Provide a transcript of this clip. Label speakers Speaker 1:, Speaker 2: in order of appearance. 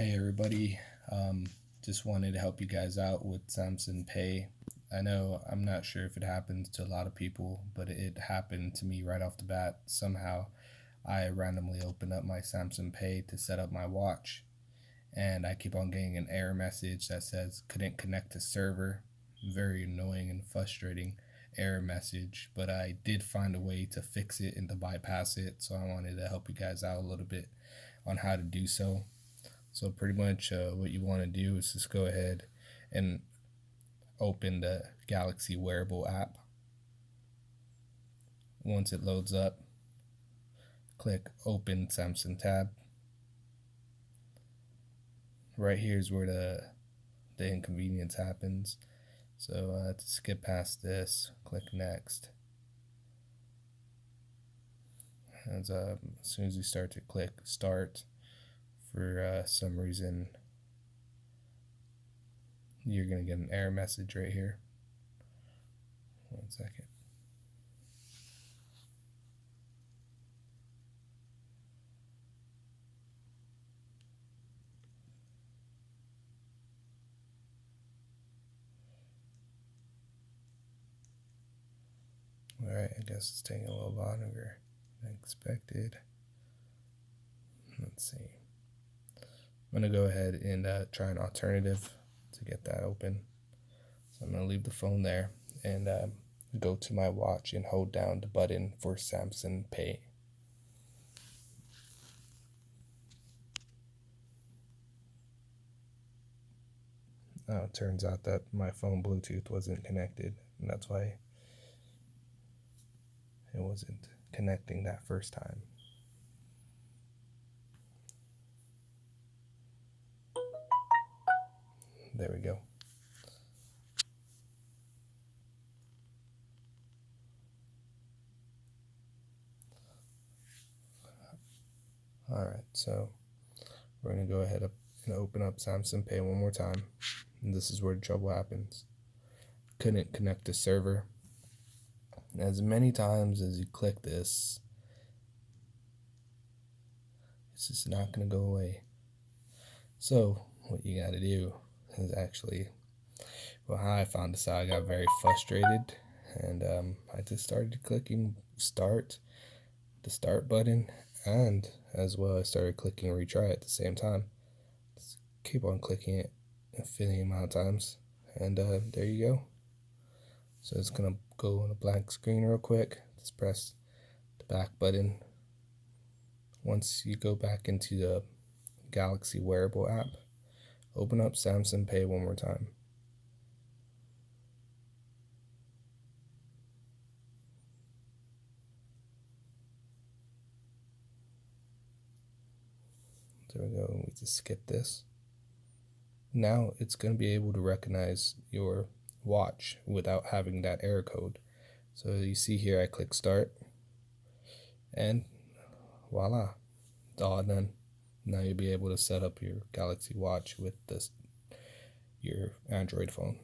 Speaker 1: Hey everybody, just wanted to help you guys out with Samsung Pay. I know I'm not sure if it happens to a lot of people, but it happened to me right off the bat. Somehow I randomly opened up my Samsung Pay to set up my watch, and I keep on getting an error message that says couldn't connect to server. Very annoying and frustrating error message, but I did find a way to fix it and to bypass it, so I wanted to help you guys out a little bit on how to do so. So pretty much what you want to do is just go ahead and open the Galaxy Wearable app. Once it loads up, click Open Samsung tab. Right here is where the inconvenience happens. So to skip past this, click Next. As soon as you start to click Start, for some reason you're going to get an error message right here. 1 second. Alright, I guess it's taking a little longer than expected. Let's see. I'm going to go ahead and try an alternative to get that open. So I'm going to leave the phone there and go to my watch and hold down the button for Samsung Pay. It turns out that my phone Bluetooth wasn't connected, and that's why it wasn't connecting that first time. There we go. Alright, so we're going to go ahead and open up Samsung Pay one more time. And this is where the trouble happens. Couldn't connect to server. As many times as you click this, it's just not going to go away. So what you got to do is actually, well, how I found this out, I got very frustrated, and I just started clicking the start button, and as well I started clicking retry at the same time. Just keep on clicking it a filling amount of times, and there you go. So it's gonna go on a blank screen real quick. Just press the back button. Once you go back into the Galaxy Wearable app, open up Samsung Pay one more time. There we go. We just skip this. Now it's going to be able to recognize your watch without having that error code. So you see here, I click Start, and voila, it's all done. Now you'll be able to set up your Galaxy Watch with your Android phone.